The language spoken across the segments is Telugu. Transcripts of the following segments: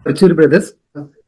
పరుచూరి బ్రదర్స్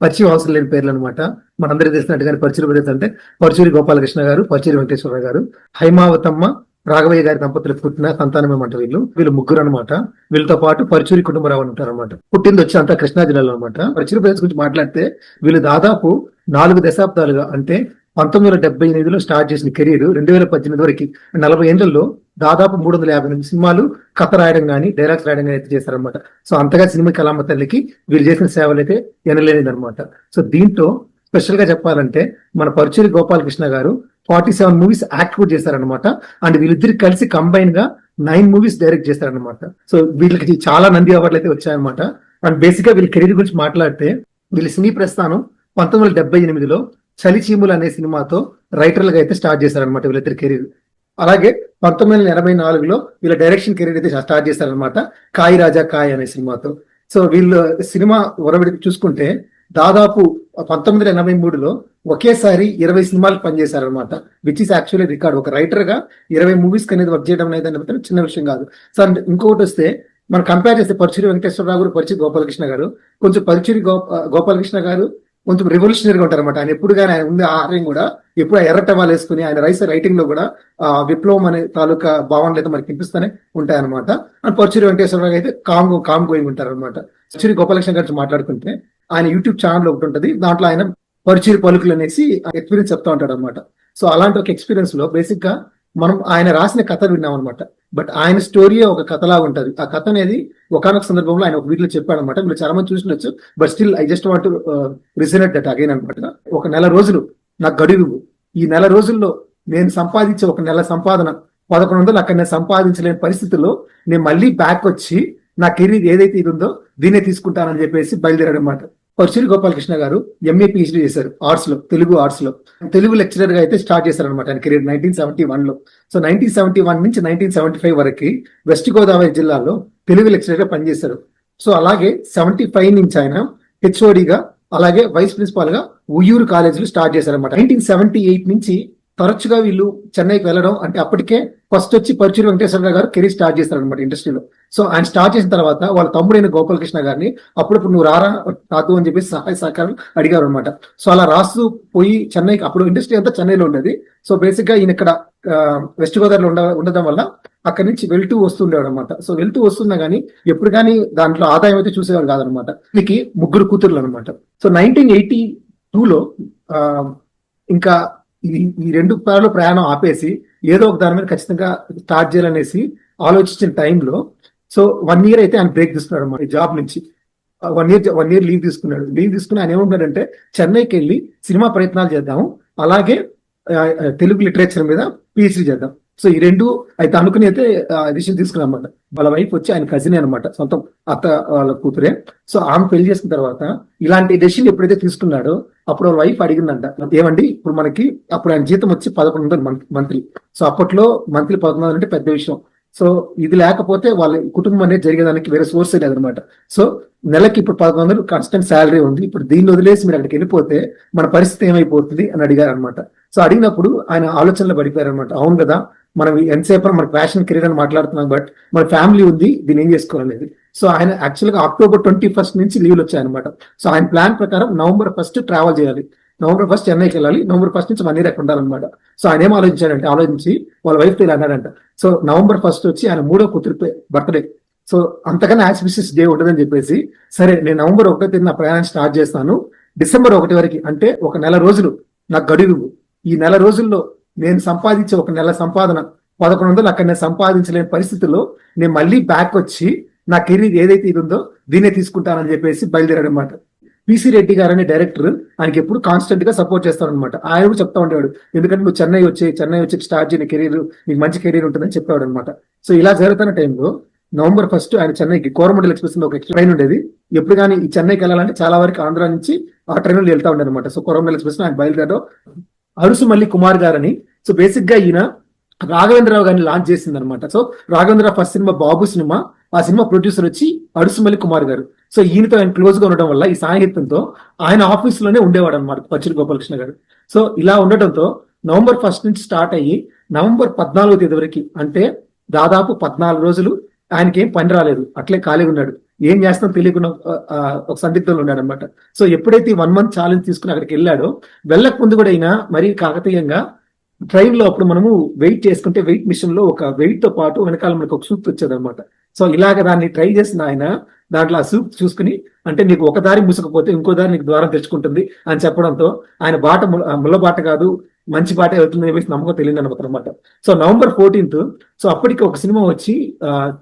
పరిచయం అవసరం లేని పేర్లు అనమాట. మనందరికీ తెలిసినట్టుగానే పరుచూరి బ్రదర్స్ అంటే పరుచూరి గోపాలకృష్ణ గారు, పరుచూరి వెంకటేశ్వరరావు గారు, హైమావతమ్మ, రాఘవయ్య గారి దంపతులకు పుట్టిన సంతానమే అనమాట. వీళ్ళు ముగ్గురు అనమాట. వీళ్ళతో పాటు పరుచూరి కుటుంబరావు ఉంటారు అనమాట. పుట్టింది వచ్చి అంతా కృష్ణా జిల్లాలో అనమాట. పరుచూరి బ్రదర్స్ గురించి మాట్లాడితే వీళ్ళు దాదాపు 4 దశాబ్దాలుగా అంటే 1978లో స్టార్ట్ చేసిన కెరీర్ 2018 వరకు 40 ఏళ్లలో దాదాపు 358 సినిమాలు కథ రాయడం కానీ డైలాగ్స్ రాయడం కానీ అయితే చేశారనమాట. సో అంతగా సినిమా కళామ తల్లికి వీళ్ళు చేసిన సేవలు అయితే ఎనలేనిది అనమాట. సో దీంట్లో స్పెషల్ గా చెప్పాలంటే మన పరుచూరి గోపాలకృష్ణ గారు 47 మూవీస్ యాక్ట్ కూడా చేశారనమాట. అండ్ వీళ్ళిద్దరికి కలిసి కంబైన్ గా 9 మూవీస్ డైరెక్ట్ చేశారనమాట. సో వీళ్ళకి చాలా నంది అవార్డులు అయితే వచ్చాయన్నమాట. అండ్ బేసిక్ గా వీళ్ళ కెరీర్ గురించి మాట్లాడితే వీళ్ళ సినీ ప్రస్థానం 1978లో చలి చీములు అనే సినిమాతో రైటర్లుగా అయితే స్టార్ట్ చేశారనమాట వీళ్ళిద్దరి కెరీర్. అలాగే 1984లో వీళ్ళ డైరెక్షన్ కెరీర్ అయితే స్టార్ట్ చేశారనమాట కాయి రాజా కాయ్ అనే సినిమాతో. సో వీళ్ళు సినిమా ఒరవిడికి చూసుకుంటే దాదాపు 1983లో ఒకేసారి 20 సినిమాలకు పనిచేశారనమాట. Which is actually record. ఒక రైటర్ గా 20 మూవీస్ అనేది వర్క్ చేయడం అనేది చిన్న విషయం కాదు. సో ఇంకొకటి వస్తే మనం కంపేర్ చేస్తే పరుచూరి వెంకటేశ్వరరావు గారు, పరుచూరి గోపాలకృష్ణ గారు, కొంచెం పరుచూరి గోపాలకృష్ణ గారు కొంచెం రెవల్యూషనరీగా ఉంటారన్నమాట. ఆయన ఎప్పుడు కానీ ఆయన ఉంది ఆహారం కూడా ఎప్పుడు ఎర్రటవాలు వేసుకుని ఆయన రైటింగ్ లో కూడా విప్లవం అనే తాలూకా భావనలు అయితే మనకి కనిపిస్తూనే ఉంటాయన్నమాట. అండ్ పరుచూరి వెంకటేశ్వరరావు అయితే కామ్ గోయింగ్ ఉంటారన్నమాట. పరుచూరి గోపాలకృష్ణ గారి మాట్లాడుకుంటే ఆయన యూట్యూబ్ ఛానల్ ఒకటి ఉంటుంది. దాంట్లో ఆయన పరుచూరి పలుకులు అనేసి ఎక్స్పీరియన్స్ చెప్తా ఉంటాడు అనమాట. సో అలాంటి ఒక ఎక్స్పీరియన్స్ లో బేసిక్ గా మనం ఆయన రాసిన కథ విన్నాం అనమాట. బట్ ఆయన స్టోరీ ఒక కథలాగా ఉంటది. ఆ కథ అనేది ఒకనొక సందర్భంలో ఆయన ఒక వీడియోలో చెప్పాడు అనమాట. మీరు చాలా మంది చూసినచ్చు. But still I just want resonate that again అనమాట. ఒక నెల రోజులు నాకు గడువు, ఈ నెల రోజుల్లో నేను సంపాదించే ఒక నెల సంపాదన 1100 అక్కడ నేను సంపాదించలేని పరిస్థితుల్లో నేను మళ్ళీ బ్యాక్ వచ్చి నా కెరీర్ ఏదైతే ఇది ఉందో దీన్నే తీసుకుంటానని చెప్పేసి బయలుదేరాడు అనమాట. పరుచూరి గోపాలకృష్ణ గారు ఎంఏ PhD చేశారు ఆర్ట్స్ లో, తెలుగు ఆర్ట్స్ లో. తెలుగు లెక్చరర్ గా అయితే స్టార్ట్ చేశారు అనమాట ఆయన కెరీర్ 1971లో. సో 1971 నుంచి 1975 వరకు వెస్ట్ గోదావరి జిల్లాలో తెలుగు లెక్చరర్ గా పనిచేశారు. సో అలాగే 75 నుంచి ఆయన HOD గా అలాగే వైస్ ప్రిన్సిపాల్ గా ఉయ్యూరు కాలేజీలో స్టార్ట్ చేశారనమాట. 1978 నుంచి తరచుగా వీళ్ళు చెన్నైకి వెళ్ళడం, అంటే అప్పటికే ఫస్ట్ వచ్చి పరుచూరి వెంకటేశ్వర గారు కెరీర్ స్టార్ట్ చేస్తారనమాట ఇండస్ట్రీలో. సో ఆయన స్టార్ట్ చేసిన తర్వాత వాళ్ళ తమ్ముడైన గోపాలకృష్ణ గారిని అప్పుడప్పుడు నువ్వు రాదు అని చెప్పేసి సహాయ సహకారాలు అడిగారు అనమాట. సో అలా రాస్తూ పోయి చెన్నైకి, అప్పుడు ఇండస్ట్రీ అంతా చెన్నైలో ఉండేది. సో బేసిక్ గా ఈయన ఇక్కడ వెస్ట్ గోదావరిలో ఉండడం వల్ల అక్కడి నుంచి వెళ్తూ వస్తుండేవాడు అనమాట. సో వెళ్తూ వస్తున్నా గానీ ఎప్పుడు కానీ దాంట్లో ఆదాయం అయితే చూసేవాడు కాదనమాట. వీళ్ళకి 3 కూతుర్లు అనమాట. సో 1982లో ఇంకా ఈ 2 పేర్ల ప్రయాణం ఆపేసి ఏదో ఒక దాని మీద ఖచ్చితంగా స్టార్ట్ చేయాలనేసి ఆలోచించిన టైంలో సో 1 year అయితే ఆయన బ్రేక్ తీసుకున్నాడు అన్నమాట జాబ్ నుంచి. 1 year లీవ్ తీసుకుని ఆయన ఏమంటాడంటే చెన్నైకి వెళ్ళి సినిమా ప్రయత్నాలు చేద్దాము, అలాగే తెలుగు లిటరేచర్ మీద PhD చేద్దాం. సో ఈ 2 అయితే అనుకుని అయితే డిసిషన్ తీసుకున్నాం అనమాట. వాళ్ళ వైఫ్ వచ్చి ఆయన కజిన్ అనమాట, సొంతం అత్త వాళ్ళ కూతురే. సో ఆమె పెళ్లి చేసుకున్న తర్వాత ఇలాంటి డెసిషన్ ఎప్పుడైతే తీసుకున్నాడో అప్పుడు వాళ్ళ వైఫ్ అడిగిందంట, ఏమండి ఇప్పుడు మనకి అప్పుడు ఆయన జీతం వచ్చి 1100 మంత్లీ. సో అప్పట్లో మంత్లీ 1100 అంటే పెద్ద విషయం. సో ఇది లేకపోతే వాళ్ళ కుటుంబం అనేది జరిగేదానికి వేరే సోర్స్ లేదనమాట. సో నెలకి ఇప్పుడు 1100 కాన్స్టెంట్ శాలరీ ఉంది. ఇప్పుడు దీన్ని వదిలేసి మీరు అక్కడికి వెళ్ళిపోతే మన పరిస్థితి ఏమైపోతుంది అని అడిగారు అనమాట. సో అడిగినప్పుడు ఆయన ఆలోచనలో పడిపోయారు అనమాట. అవును కదా, మనం ఎంతసేపు మన ప్యాషన్ కెరీర్ అని మాట్లాడుతున్నాం, బట్ మన ఫ్యామిలీ ఉంది, దీన్ని ఏం చేసుకోవాలనేది. సో ఆయన యాక్చువల్ గా October 21 నుంచి లీవ్లు వచ్చాయన్నమాట. సో ఆయన ప్లాన్ ప్రకారం November 1 ట్రావెల్ చేయాలి, November 1 చెన్నైకి వెళ్ళాలి, November 1 నుంచి 1 year అక్కడ ఉండాలన్నమాట. సో ఆయన ఏం ఆలోచించి వాళ్ళ వైఫ్ తో ఇలా అన్నాడంట. సో November 1 వచ్చి ఆయన 3వ కూతురు బర్త్డే. సో అంతకన్నా ఆస్పిషియస్ డే ఉండదని చెప్పేసి సరే నేను November 1 నా ప్రయాణం స్టార్ట్ చేస్తాను, December 1 వరకు అంటే ఒక నెల రోజులు నాకు గడువు, ఈ నెల రోజుల్లో నేను సంపాదించే ఒక నెల సంపాదన 1100 అక్కడ నేను సంపాదించలేని పరిస్థితుల్లో నేను మళ్ళీ బ్యాక్ వచ్చి నా కెరీర్ ఏదైతే ఇది ఉందో దీన్నే తీసుకుంటానని చెప్పేసి బయలుదేరాడు అనమాట. PC రెడ్డి గారు అనే డైరెక్టర్ ఆయనకి ఎప్పుడు కాన్స్టెంట్ గా సపోర్ట్ చేస్తాడు అనమాట. ఆయన కూడా చెప్తా ఉండేవాడు, ఎందుకంటే నువ్వు చెన్నై వచ్చి స్టార్ట్ చేయని కెరీర్ నీకు మంచి కెరీర్ ఉంటుందని చెప్పేవాడు అనమాట. సో ఇలా జరుగుతున్న టైంలో November 1 ఆయన చెన్నైకి కోరమండల్ ఎక్స్ప్రెస్ లో ఒక ట్రైన్ ఉండేది. ఎప్పుడు కానీ ఈ చెన్నైకి వెళ్ళాలంటే చాలా వరకు ఆంధ్ర నుంచి ఆ ట్రైన్ లో వెళ్తా ఉండేది అనమాట. సో కోరమండల్ ఎక్స్ప్రెస్ ఆయన బయలుదేరడం అరుసుమల్లి కుమార్ గారని. సో బేసిక్ గా ఈయన రాఘవేంద్రరావు గారిని లాంచ్ చేసింది అనమాట. సో రాఘవేంద్రరావు ఫస్ట్ సినిమా బాబు సినిమా, ఆ సినిమా ప్రొడ్యూసర్ వచ్చి అరుసుమల్లి కుమార్ గారు. సో ఈయనతో ఆయన క్లోజ్ గా ఉండడం వల్ల ఈ సాహిత్యంతో ఆయన ఆఫీస్ లోనే ఉండేవాడు అనమాట పరుచూరి గోపాలకృష్ణ గారు. సో ఇలా ఉండటంతో November 1 నుంచి స్టార్ట్ అయ్యి November 14వ తేదీ వరకు, అంటే దాదాపు 14 రోజులు ఆయనకి ఏం పని రాలేదు, అట్లే ఖాళీగా ఉన్నాడు. ఏం చేస్తాం తెలియకుండా ఒక సందిగ్ధంలో ఉన్నాడు అనమాట. సో ఎప్పుడైతే 1 month ఛాలెంజ్ తీసుకుని అక్కడికి వెళ్ళాడో, వెళ్ళక ముందు కూడా అయినా మరీ కాకతీయంగా ట్రైన్ లో అప్పుడు మనము వెయిట్ చేసుకుంటే వెయిట్ మిషన్ లో ఒక వెయిట్ తో పాటు వెనకాల మనకు ఒక సూప్ వచ్చేది అనమాట. సో ఇలాగ దాన్ని ట్రై చేసిన ఆయన దాంట్లో ఆ సూప్ చూసుకుని, అంటే నీకు ఒక దారి మూసకపోతే ఇంకో దారి నీకు ద్వారం తెచ్చుకుంటుంది అని చెప్పడంతో ఆయన బాట ముళ్ళ బాట కాదు మంచి బాట అవుతుంది చెప్పేసి నమ్మకం తెలియదు అనమాట. సో November 14th, సో అప్పటికి ఒక సినిమా వచ్చి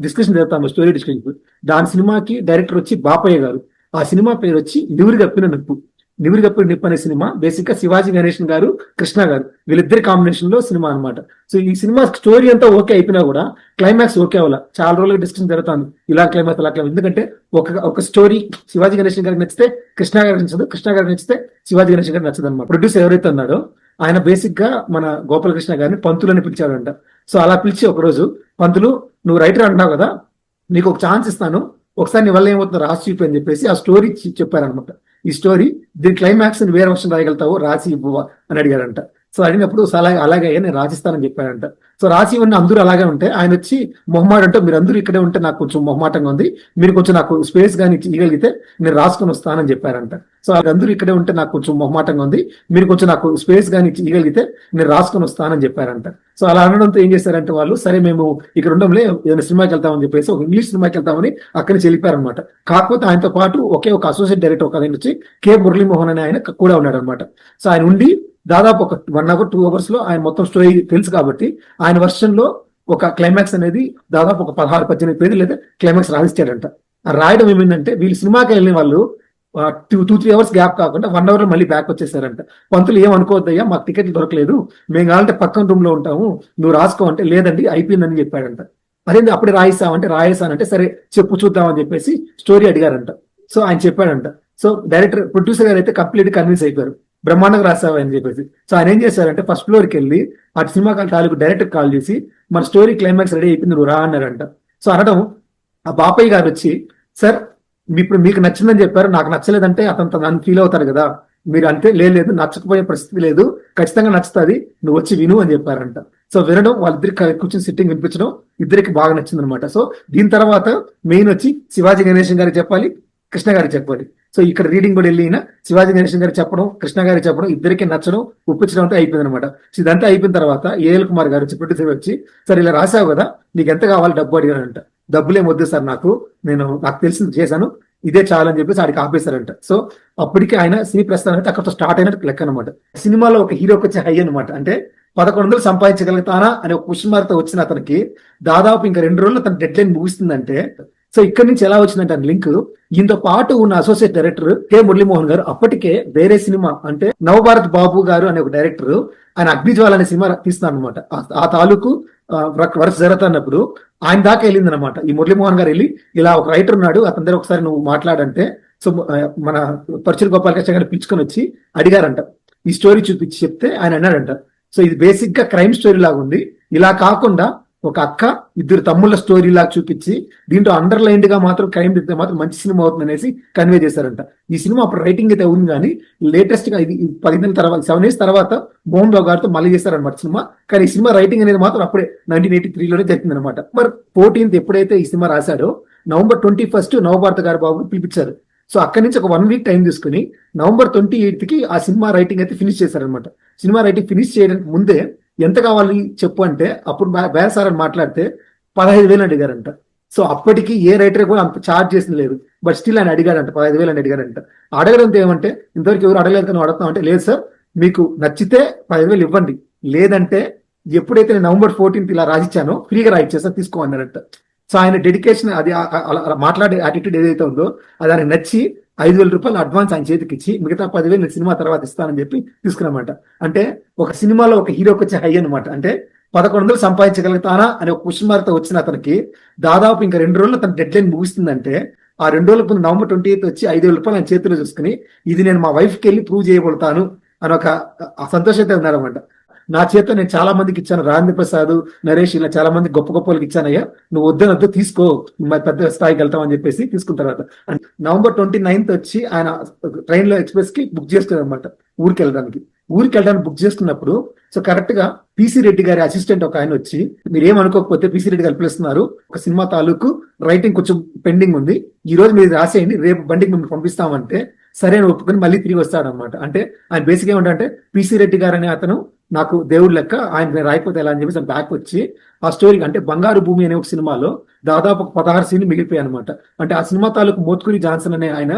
డిస్కషన్ జరుగుతాము, స్టోరీ డిస్కషన్. దాని సినిమాకి డైరెక్టర్ వచ్చి బాపయ్య గారు. ఆ సినిమా పేరు వచ్చి నివురు గప్పిన నిప్పు. నివురు గప్పిన నిప్పు అనే సినిమా బేసిక్ గా శివాజీ గణేషన్ గారు, కృష్ణ గారు వీళ్ళిద్దరి కాంబినేషన్ లో సినిమా అనమాట. సో ఈ సినిమా స్టోరీ అంతా ఓకే అయిపోయినా కూడా క్లైమాక్స్ ఓకే అవ్వాల. చాలా రోజులుగా డిస్కషన్ జరుగుతుంది, ఇలా క్లైమాక్స్ అలా క్లైమాక్స్. ఎందుకంటే ఒక స్టోరీ శివాజీ గణేషన్ గారికి నచ్చితే కృష్ణ గారికి నచ్చదు, కృష్ణ గారికి నచ్చితే శివాజీ గణేషన్ గారికి నచ్చదు అనమాట. ప్రొడ్యూసర్ ఎవరైతే ఉన్నాడో ఆయన బేసిక్ గా మన గోపాలకృష్ణ గారిని పంతులని పిలిచాడంట. సో అలా పిలిచి ఒకరోజు, పంతులు నువ్వు రైటర్ అంటున్నావు కదా, నీకు ఒక ఛాన్స్ ఇస్తాను, ఒకసారి నీ వల్ల ఏమవుతుందో రాసి చూపి అని చెప్పేసి ఆ స్టోరీ చెప్పారనమాట. ఈ స్టోరీ దీని క్లైమాక్స్ వేరే వర్షన్ రాయగలుగుతావు, రాసి ఇవ్వవా అని అడిగాడంట. సో అడిగినప్పుడు అలాగే నేను రాసిస్తానని చెప్పాడంట. సో రాసి ఇవన్నీ అందరూ అలాగే ఉంటే ఆయన వచ్చి మొహమాటంటే, మీరు అందరూ ఇక్కడే ఉంటే నాకు కొంచెం మొహమాటంగా ఉంది, మీరు కొంచెం నాకు స్పేస్ కానీ ఇవ్వగలిగితే నేను రాసుకొని వస్తానని చెప్పారంట. సో అందరూ ఇక్కడే ఉంటే నాకు కొంచెం మొహమాటంగా ఉంది, మీరు కొంచెం నాకు స్పేస్ కానీ ఇవ్వగలిగితే నేను రాసుకొని వస్తానని చెప్పారంట. సో అలా అనడంతో ఏం చేశారంటే వాళ్ళు, సరే మేము ఇక్కడ ఉండడంలే ఏదైనా సినిమాకి వెళ్తామని చెప్పేసి ఒక ఇంగ్లీష్ సినిమాకి వెళ్తామని అక్కడి నుంచి వెళ్ళిపోయారనమాట. కాకపోతే ఆయనతో పాటు ఒక అసోసియేట్ డైరెక్టర్ ఒక ఆయన వచ్చి కె మురళీమోహన్ అనే ఆయన కూడా ఉన్నాడు అనమాట. సో ఆయన ఉండి దాదాపు ఒక 1 hour 2 hours లో ఆయన మొత్తం స్టోరీ తెలుసు కాబట్టి ఆయన వర్షన్ లో ఒక క్లైమాక్స్ అనేది దాదాపు ఒక 16-18 పేజీలు అయితే క్లైమాక్స్ రాసిస్తాడంట. ఆ రాయడం ఏమైందంటే, వీళ్ళు సినిమాకి వెళ్ళిన వాళ్ళు 2-3 hours గ్యాప్ కాకుండా 1 hour లో మళ్ళీ బ్యాక్ వచ్చేసారంట. పంతులు ఏమనుకోవద్దయ్యా, మాకు టికెట్లు దొరకలేదు, మేము కావాలంటే పక్కన రూమ్ లో ఉంటాము, నువ్వు రాసుకో అంటే, లేదండి అయిపోయిందని చెప్పాడంట. అదేంటి అప్పుడే రాయిస్తామంటే, రాయేసానంటే సరే చెప్పు చూద్దామని చెప్పేసి స్టోరీ అడిగారంట. సో ఆయన చెప్పాడంట. సో డైరెక్టర్ ప్రొడ్యూసర్ గారు అయితే కంప్లీట్ కన్విన్స్ అయిపోయారు, బ్రహ్మాండంగా రాసావు అని చెప్పేసి. సో ఆయన ఏం చేశారంటే, ఫస్ట్ ఫ్లోర్కి వెళ్ళి ఆ సినిమా తాలూకు డైరెక్టర్ కాల్ చేసి, మన స్టోరీ క్లైమాక్స్ రెడీ అయిపోయింది, నువ్వు రా అన్నారంట. సో అనడం ఆ బాపయ్య గారు వచ్చి, సార్ ఇప్పుడు మీకు నచ్చిందని చెప్పారు, నాకు నచ్చలేదంటే అతను నన్ను ఫీల్ అవుతారు కదా, మీరు అంతే లేదు నచ్చకపోయే పరిస్థితి లేదు, ఖచ్చితంగా నచ్చుతుంది, నువ్వు వచ్చి విను అని చెప్పారంట. సో వినడం, వాళ్ళిద్దరికి కూర్చొని సిట్టింగ్ వినిపించడం ఇద్దరికి బాగా నచ్చింది అనమాట. సో దీని తర్వాత మెయిన్ వచ్చి శివాజీ గణేషన్ గారికి చెప్పాలి, కృష్ణ గారికి చెప్పాలి. సో ఇక్కడ రీడింగ్ కూడా వెళ్ళిన శివాజీ గణేషన్ గారికి చెప్పడం, కృష్ణ గారికి చెప్పడం, ఇద్దరికి నచ్చడం, ఒప్పించడం అంతా అయిపోయింది అనమాట. సో ఇదంతా అయిపోయిన తర్వాత ఏఎల్ కుమార్ గారు వచ్చి ప్రొడ్యూసర్ వచ్చి, సరే ఇలా రాసావు కదా, నీకు ఎంత కావాలి డబ్బు అడిగారంట. డబ్బులేం వద్దు సార్, నాకు తెలిసింది చేశాను, ఇదే చాలు అని చెప్పేసి ఆడికి ఆపేశారంట. సో అప్పటికి ఆయన సినీ ప్రస్థానం అయితే అక్కడతో స్టార్ట్ అయినట్టు లెక్క అనమాట. సినిమాలో ఒక హీరోకి వచ్చే హై అనమాట. అంటే 1100 సంపాదించగలుగుతానా అనే ఒక క్వశ్చన్ మార్క్ తో వచ్చిన అతనికి దాదాపు ఇంకా 2 రోజుల్లో తన డెడ్ లైన్ ముగుస్తుందంటే, సో ఇక్కడ నుంచి ఎలా వచ్చిందంటే లింక్, ఈయనతో పాటు ఉన్న అసోసియేట్ డైరెక్టర్ కె మురళీమోహన్ గారు అప్పటికే వేరే సినిమా, అంటే నవభారత్ బాబు గారు అనే ఒక డైరెక్టర్, ఆయన అగ్నిజ్వాల అనే సినిమా తీస్తున్నారు అనమాట. ఆ తాలూకు వర్క్ జరుగుతున్నప్పుడు ఆయన దాకా వెళ్ళింది అనమాట. ఈ మురళీమోహన్ గారు వెళ్ళి, ఇలా ఒక రైటర్ ఉన్నాడు, అతని దగ్గర ఒకసారి నువ్వు మాట్లాడంటే, సో మన పరుచూరి గోపాలకృష్ణ గారిని పిలుచుకొని వచ్చి అడిగారంట. ఈ స్టోరీ చూపించి చెప్తే ఆయన అన్నాడంట, సో ఇది బేసిక్ గా క్రైమ్ స్టోరీ లాగా ఉంది, ఇలా కాకుండా ఒక అక్క ఇద్దరు తమ్ముళ్ళ స్టోరీ లాగా చూపించి దీంట్లో అండర్లైన్డ్ గా మాత్రం క్రైమ్ చెప్తే మాత్రం మంచి సినిమా అవుతుంది అనేసి కన్వే చేశారంట. ఈ సినిమా అప్పుడు రైటింగ్ అయితే ఉంది, కానీ లేటెస్ట్ గా ఇది 10 నెలల తర్వాత 7 years తర్వాత మోహన్ రావు గారితో మళ్ళీ చేశారనమాట సినిమా. కానీ ఈ సినిమా రైటింగ్ అనేది మాత్రం అప్పుడే 1983లోనే జరిగింది అనమాట. November 14th ఎప్పుడైతే ఈ సినిమా రాశాడో, November 21st నవభారత గారు బాబు పిలిపించారు. సో అక్కడి నుంచి ఒక 1 week టైం తీసుకుని November 28th కి ఆ సినిమా రైటింగ్ అయితే ఫినిష్ చేశారనమాట. సినిమా రైటింగ్ ఫినిష్ చేయడానికి ముందే ఎంత కావాలి చెప్పు అంటే, అప్పుడు బేరసార్ అని మాట్లాడితే 15,000 అడిగారంట. సో అప్పటికి ఏ రైటర్ కూడా అంత ఛార్జ్ చేసింది లేదు, బట్ స్టిల్ ఆయన అడిగాడంట, 15,000 అని అడిగారంట. అడగడంతో ఏమంటే, ఇంతవరకు ఎవరు అడగలేదు కానీ అడుగుతాం అంటే, లేదు సార్ మీకు నచ్చితే 15,000 ఇవ్వండి, లేదంటే ఎప్పుడైతే నేను November 14th ఇలా రాసిచ్చానో ఫ్రీగా రాయిచ్చేస్తా తీసుకో అన్నారంట. సో ఆయన డెడికేషన్, అది మాట్లాడే యాటిట్యూడ్ ఏదైతే ఉందో అది ఆయనకు నచ్చి 5,000 రూపాయలు అడ్వాన్స్ ఆయన చేతికి ఇచ్చి, మిగతా 10,000 నేను సినిమా తర్వాత ఇస్తానని చెప్పి తీసుకున్నమాట. అంటే ఒక సినిమాలో ఒక హీరోకి వచ్చే హై అనమాట. అంటే 1100 సంపాదించగలుగుతానా అనే ఒక క్వశ్చన్ మార్క్ తో వచ్చిన అతనికి దాదాపు ఇంకా 2 రోజుల్లో తన డెడ్ లైన్ ముగుస్తుందంటే, ఆ 2 రోజులకు ముందు November 28th వచ్చి 5,000 రూపాయలు ఆయన చేతిలో చూసుకుని, ఇది నేను మా వైఫ్కి వెళ్ళి ప్రూవ్ చేయబడతాను అని ఒక సంతోషంతో ఉన్నారనమాట. నా చేత నేను చాలా మందికి ఇచ్చాను, రాజేంద్ర ప్రసాద్, నరేష్, ఇలా చాలా మంది గొప్ప గొప్ప వాళ్ళకి ఇచ్చానయ్యా, నువ్వు వద్దు తీసుకో, పెద్ద స్థాయికి వెళ్తాం అని చెప్పేసి తీసుకున్న తర్వాత November 29th వచ్చి ఆయన ట్రైన్ లో ఎక్స్ప్రెస్ కి బుక్ చేసుకున్నారు అనమాట ఊరికి వెళ్ళడానికి. ఊరికి వెళ్ళడానికి బుక్ చేసుకున్నప్పుడు సో కరెక్ట్ గా పిసి రెడ్డి గారి అసిస్టెంట్ ఒక ఆయన వచ్చి, మీరు ఏమనుకోకపోతే పిసి రెడ్డి గారు పిలుస్తున్నారు, ఒక సినిమా తాలూకు రైటింగ్ కొంచెం పెండింగ్ ఉంది, ఈ రోజు మీరు రాసేయండి, రేపు బండికి మేము పంపిస్తామంటే సరే అని ఒప్పుకొని మళ్ళీ తిరిగి వస్తాడు అనమాట. అంటే ఆయన బేసిక్ ఏమంటే పిసి రెడ్డి గారు అనే అతను నాకు దేవుడు లెక్క, ఆయన రాయిపోతే ఎలా అని చెప్పేసి బ్యాక్ వచ్చి ఆ స్టోరీ అంటే బంగారు భూమి అనే ఒక సినిమాలో దాదాపు ఒక 16 సీన్లు మిగిలిపోయాయి అనమాట. అంటే ఆ సినిమా తాలూకు మోత్కురి జాన్సన్ అనే ఆయన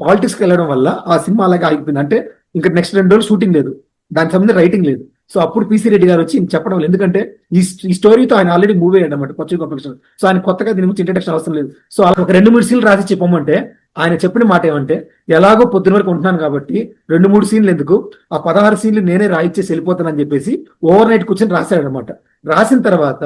పాలిటిక్స్ కి వెళ్ళడం వల్ల ఆ సినిమా అలాగే ఆగిపోయింది. అంటే ఇంకా నెక్స్ట్ 2 రోజులు షూటింగ్ లేదు, దానికి సంబంధించి రైటింగ్ లేదు. సో అప్పుడు పిసి రెడ్డి గారు వచ్చి చెప్పడం లేదు, ఎందుకంటే ఈ స్టోరీతో ఆయన ఆల్రెడీ మూవ్ అయ్యాడు అనమాట పచ్చి గొప్ప. సో ఆయన కొత్తగా దీని గురించి ఇంట్రడక్షన్ అవసరం లేదు. సో అలా ఒక 2-3 సీన్లు రాసి చెప్పమంటే ఆయన చెప్పిన మాట ఏమంటే, ఎలాగో పొద్దున వరకు ఉంటున్నాను కాబట్టి 2-3 సీన్లు ఎందుకు, ఆ 16 సీన్లు నేనే రాయిచ్చేసి వెళ్ళిపోతానని చెప్పేసి ఓవర్ నైట్ కూర్చొని రాశాడనమాట. రాసిన తర్వాత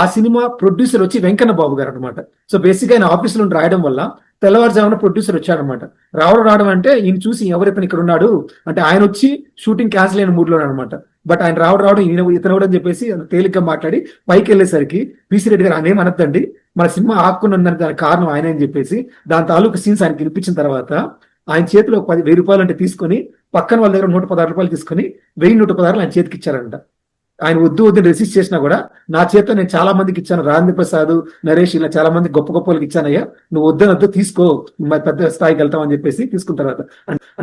ఆ సినిమా ప్రొడ్యూసర్ వచ్చి వెంకన్న బాబు గారు అనమాట. సో బేసిక్ ఆయన ఆఫీస్ లో రాయడం వల్ల తెల్లవారుజామున ప్రొడ్యూసర్ వచ్చాడనమాట. రావడం అంటే ఈయన చూసి ఎవరైతే ఇక్కడ ఉన్నాడు అంటే ఆయన వచ్చి షూటింగ్ క్యాన్సిల్ అయిన మూడ్ లో అనమాట. బట్ ఆయన రావడం ఇతను అని చెప్పేసి తేలిగ్గా మాట్లాడి పైకి వెళ్ళేసరికి పిసి రెడ్డి గారు ఆయన ఏమనద్దండి, మన సినిమా ఆక్కుని దానికి కారణం ఆయన అని చెప్పేసి దాని తాలూకు సీన్స్ ఆయనకి వినిపించిన తర్వాత ఆయన చేతిలో 10,000 రూపాయలు అంటే తీసుకొని పక్కన వాళ్ళ దగ్గర 116 రూపాయలు తీసుకొని 1116 ఆయన చేతికి ఇచ్చారంట. ఆయన వద్దు రెసిస్ట్ చేసినా కూడా నా చేత నేను చాలా మందికి ఇచ్చాను, రాజేంద్ర ప్రసాద్, నరేష్, ఇలా చాలా మంది గొప్ప గొప్ప వాళ్ళకి ఇచ్చానయ్యా, నువ్వు వద్దు తీసుకో, పెద్ద స్థాయికి వెళ్తామని చెప్పేసి తీసుకున్న తర్వాత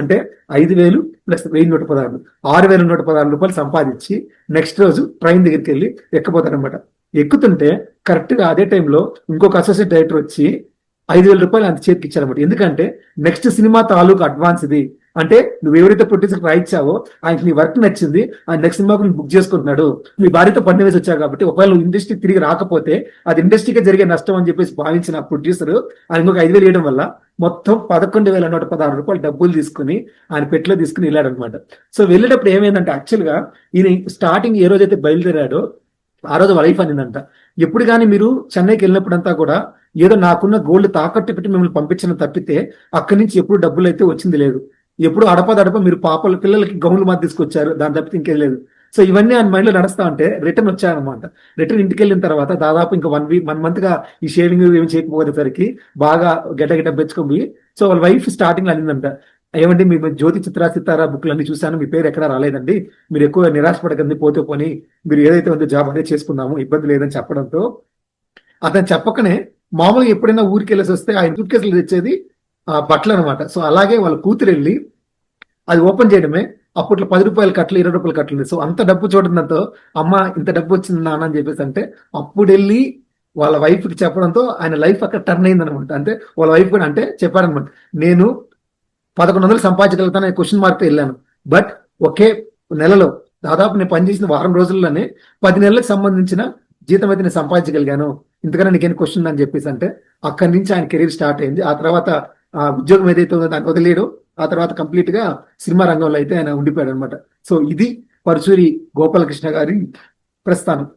అంటే 5,000 ప్లస్ 1,116 6,116 రూపాయలు సంపాదించి నెక్స్ట్ రోజు ట్రైన్ దగ్గరికి వెళ్ళి ఎక్కబోతారనమాట. ఎక్కుతుంటే కరెక్ట్ గా అదే టైంలో ఇంకొక అసోసియేట్ డైరెక్టర్ వచ్చి 5,000 రూపాయలు అంత చేతికి ఇచ్చారనమాట. ఎందుకంటే నెక్స్ట్ సినిమా తాలూకు అడ్వాన్స్ ఇది, అంటే నువ్వు ఎవరైతే ప్రొడ్యూసర్ రాయించావో ఆయనకి నీ వర్క్ నచ్చింది, ఆయన నెక్స్ట్ సినిమాకు బుక్ చేసుకుంటున్నాడు, నీ భార్యతో పని వేసి వచ్చావు కాబట్టి ఒకవేళ నువ్వు ఇండస్ట్రీ తిరిగి రాకపోతే అది ఇండస్ట్రీకే జరిగే నష్టం అని చెప్పేసి భావించిన ప్రొడ్యూసర్ ఆయన ఇంకొక 5,000 వేయడం వల్ల మొత్తం 11,116 రూపాయలు డబ్బులు తీసుకుని ఆయన పెట్టిలో తీసుకుని వెళ్ళాడనమాట. సో వెళ్ళేటప్పుడు ఏమైందంటే యాక్చువల్ గా ఈయన స్టార్టింగ్ ఏ రోజైతే బయలుదేరాడో ఆ రోజు వైఫ్ అనిందంట, ఎప్పుడు కానీ మీరు చెన్నైకి వెళ్ళినప్పుడంతా కూడా ఏదో నాకున్న గోల్డ్ తాకట్టు పెట్టి మిమ్మల్ని పంపించిన తప్పితే అక్కడి నుంచి ఎప్పుడు డబ్బులు అయితే వచ్చింది లేదు, ఎప్పుడు అడపదడప మీరు పిల్లలకి గౌన్లు మాది తీసుకొచ్చారు, దాని తప్పితే ఇంకేం లేదు. సో ఇవన్నీ ఆయన మైండ్ లో నడుస్తా ఉంటే రిటర్న్ వచ్చాయనమాట. రిటర్న్ ఇంటికి వెళ్ళిన తర్వాత దాదాపు ఇంకా 1 మంత్ గా ఈ షేవింగ్ ఏమి చేయకపోయేసరికి బాగా గడ్డ పెంచుకోబోయి సో వాళ్ళ వైఫ్ స్టార్టింగ్ లో అనిందంట, ఏమండి మీ జ్యోతి చిత్రా సితారా బుక్లు అన్ని చూశాను, మీ పేరు ఎక్కడా రాలేదండి, మీరు ఎక్కువ నిరాశపడకండి, పోతే పోని మీరు ఏదైతే ఉందో జాబ్ అదే చేసుకుందాము, ఇబ్బంది లేదని చెప్పడంతో అతను చెప్పకనే మామూలుగా ఎప్పుడైనా ఊరికి వెళ్ళేసి వస్తే ఆయన సూట్ కేసులు తెచ్చేది బట్టలు అనమాట. సో అలాగే వాళ్ళ కూతురు వెళ్ళి అది ఓపెన్ చేయడమే అప్పట్లో 10 రూపాయల కట్టలు 20 రూపాయల కట్టలు. సో అంత డబ్బు చూడడంతో అమ్మ ఇంత డబ్బు వచ్చింది నాన్న అని చెప్పేసి అంటే అప్పుడు వెళ్ళి వాళ్ళ వైఫ్ కి చెప్పడంతో ఆయన లైఫ్ అక్కడ టర్న్ అయింది అనమాట. అంటే వాళ్ళ వైఫ్ కూడా అంటే చెప్పారనమాట, నేను 1,100 సంపాదించగలుగుతాను క్వశ్చన్ మార్క్ వెళ్ళాను, బట్ ఒకే నెలలో దాదాపు నేను పనిచేసిన వారం రోజుల్లోనే 10 నెలలకు సంబంధించిన జీతం అయితే నేను సంపాదించగలిగాను, ఇంతకన్నా నీకేం క్వశ్చన్ అని చెప్పేసి అంటే అక్కడి నుంచి ఆయన కెరీర్ స్టార్ట్ అయింది. ఆ తర్వాత ఆ ఉద్యోగం ఏదైతే ఉందో దాన్ని వదిలేయడం, ఆ తర్వాత కంప్లీట్ గా సినిమా రంగంలో అయితే ఆయన ఉండిపోయాడు అనమాట. సో ఇది పరుచూరి గోపాలకృష్ణ గారి ప్రస్థానం.